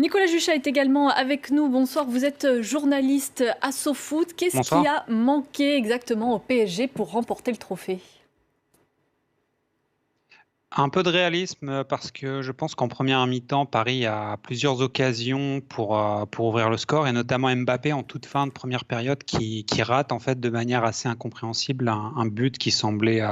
Nicolas Juchat est également avec nous. Bonsoir, vous êtes journaliste à SoFoot. Qu'est-ce Bonsoir. qui a manqué exactement au PSG pour remporter le trophée? Un peu de réalisme parce que je pense qu'en première mi-temps, Paris a plusieurs occasions pour ouvrir le score et notamment Mbappé en toute fin de première période qui rate en fait de manière assez incompréhensible un but qui semblait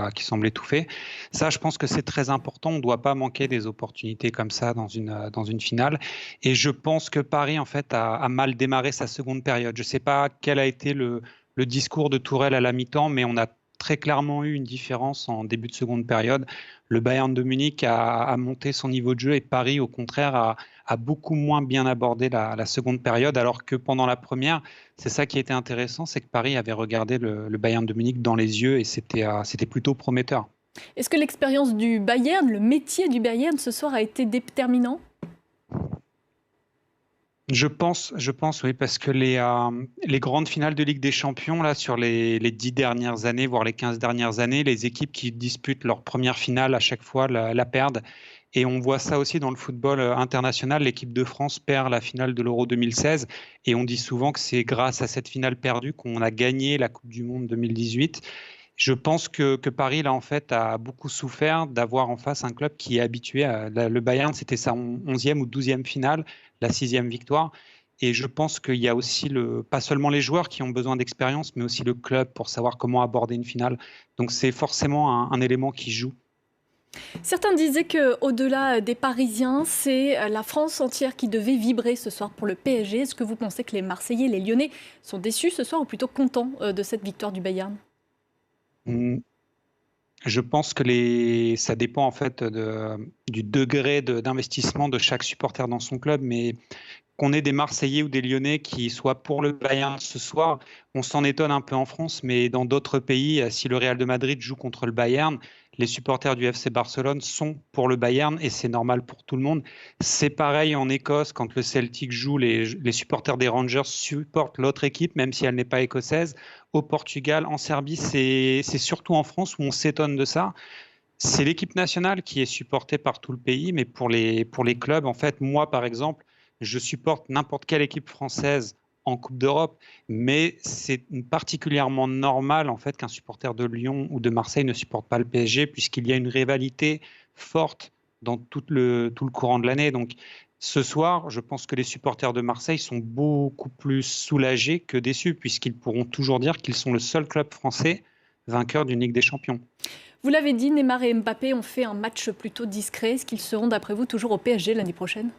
tout fait. Ça, je pense que c'est très important. On ne doit pas manquer des opportunités comme ça dans une finale. Et je pense que Paris en fait a mal démarré sa seconde période. Je ne sais pas quel a été le discours de Tourelle à la mi-temps, mais on a très clairement eu une différence en début de seconde période. Le Bayern de Munich a monté son niveau de jeu et Paris, au contraire, a beaucoup moins bien abordé la seconde période, alors que pendant la première, c'est ça qui était intéressant, c'est que Paris avait regardé le Bayern de Munich dans les yeux et c'était plutôt prometteur. Est-ce que l'expérience du Bayern, le métier du Bayern ce soir a été déterminant? Je pense, oui, parce que les grandes finales de Ligue des Champions, là, sur les 10 dernières années, voire les 15 dernières années, les équipes qui disputent leur première finale à chaque fois la perdent. Et on voit ça aussi dans le football international. L'équipe de France perd la finale de l'Euro 2016 et on dit souvent que c'est grâce à cette finale perdue qu'on a gagné la Coupe du Monde 2018. Je pense que Paris, là, en fait, a beaucoup souffert d'avoir en face un club qui est habitué le Bayern, c'était sa 11e ou 12e finale, la 6e victoire. Et je pense qu'il y a aussi pas seulement les joueurs qui ont besoin d'expérience, mais aussi le club pour savoir comment aborder une finale. Donc c'est forcément un élément qui joue. Certains disaient qu'au-delà des Parisiens, c'est la France entière qui devait vibrer ce soir pour le PSG. Est-ce que vous pensez que les Marseillais, les Lyonnais sont déçus ce soir ou plutôt contents de cette victoire du Bayern? Hum, Je pense que ça dépend en fait du degré d'investissement de chaque supporter dans son club, mais qu'on ait des Marseillais ou des Lyonnais qui soient pour le Bayern ce soir, on s'en étonne un peu en France, mais dans d'autres pays, si le Real de Madrid joue contre le Bayern, les supporters du FC Barcelone sont pour le Bayern et c'est normal pour tout le monde. C'est pareil en Écosse, quand le Celtic joue, les supporters des Rangers supportent l'autre équipe, même si elle n'est pas écossaise. Au Portugal, en Serbie, c'est surtout en France où on s'étonne de ça. C'est l'équipe nationale qui est supportée par tout le pays, mais pour les clubs, en fait, moi, par exemple, je supporte n'importe quelle équipe française en Coupe d'Europe, mais c'est particulièrement normal, en fait, qu'un supporter de Lyon ou de Marseille ne supporte pas le PSG, puisqu'il y a une rivalité forte dans tout le courant de l'année. Donc, ce soir, je pense que les supporters de Marseille sont beaucoup plus soulagés que déçus, puisqu'ils pourront toujours dire qu'ils sont le seul club français vainqueur d'une Ligue des Champions. Vous l'avez dit, Neymar et Mbappé ont fait un match plutôt discret. Est-ce qu'ils seront, d'après vous, toujours au PSG l'année prochaine?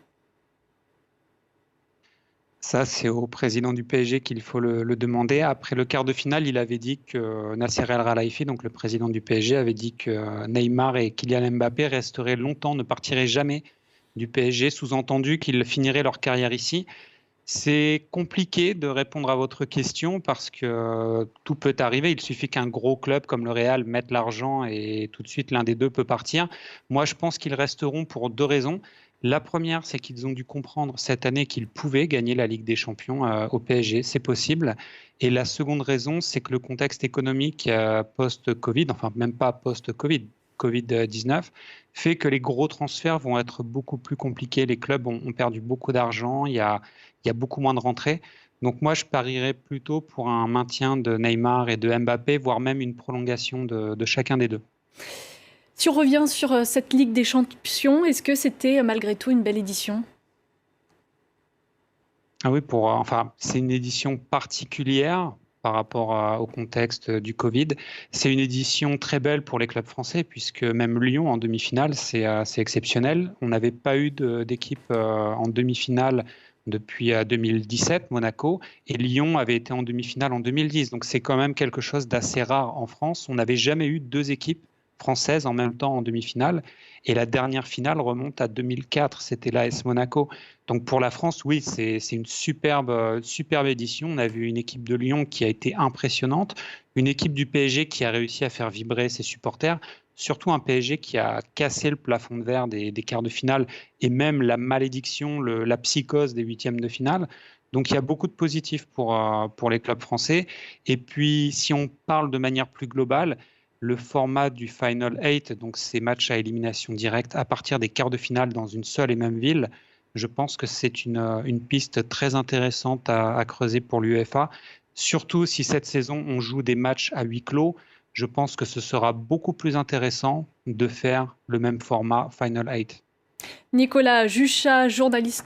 Ça, c'est au président du PSG qu'il faut le demander. Après le quart de finale, il avait dit que Nasser El Khelaifi, donc le président du PSG, avait dit que Neymar et Kylian Mbappé resteraient longtemps, ne partiraient jamais du PSG, sous-entendu qu'ils finiraient leur carrière ici. C'est compliqué de répondre à votre question parce que tout peut arriver. Il suffit qu'un gros club comme le Real mette l'argent et tout de suite l'un des deux peut partir. Moi, je pense qu'ils resteront pour deux raisons. La première, c'est qu'ils ont dû comprendre cette année qu'ils pouvaient gagner la Ligue des Champions au PSG. C'est possible. Et la seconde raison, c'est que le contexte économique post-Covid, enfin même pas post-Covid, Covid-19, fait que les gros transferts vont être beaucoup plus compliqués. Les clubs ont perdu beaucoup d'argent. Il y a beaucoup moins de rentrées. Donc moi, je parierais plutôt pour un maintien de Neymar et de Mbappé, voire même une prolongation de chacun des deux. Si on revient sur cette Ligue des Champions, est-ce que c'était malgré tout une belle édition? Ah oui, enfin, c'est une édition particulière par rapport au contexte du Covid. C'est une édition très belle pour les clubs français, puisque même Lyon en demi-finale, c'est exceptionnel. On n'avait pas eu d'équipe en demi-finale depuis 2017, Monaco, et Lyon avait été en demi-finale en 2010. Donc c'est quand même quelque chose d'assez rare en France. On n'avait jamais eu deux équipes françaises en même temps en demi-finale. Et la dernière finale remonte à 2004, c'était l'AS Monaco. Donc pour la France, oui, c'est une superbe édition. On a vu une équipe de Lyon qui a été impressionnante, une équipe du PSG qui a réussi à faire vibrer ses supporters, surtout un PSG qui a cassé le plafond de verre des quarts de finale et même la malédiction, la psychose des huitièmes de finale. Donc il y a beaucoup de positifs pour les clubs français. Et puis si on parle de manière plus globale, le format du Final 8, donc ces matchs à élimination directe à partir des quarts de finale dans une seule et même ville, Je pense que c'est une piste très intéressante à creuser pour l'UEFA, surtout si cette saison on joue des matchs à huis clos. Je pense que ce sera beaucoup plus intéressant de faire le même format Final 8. Nicolas Juchat, journaliste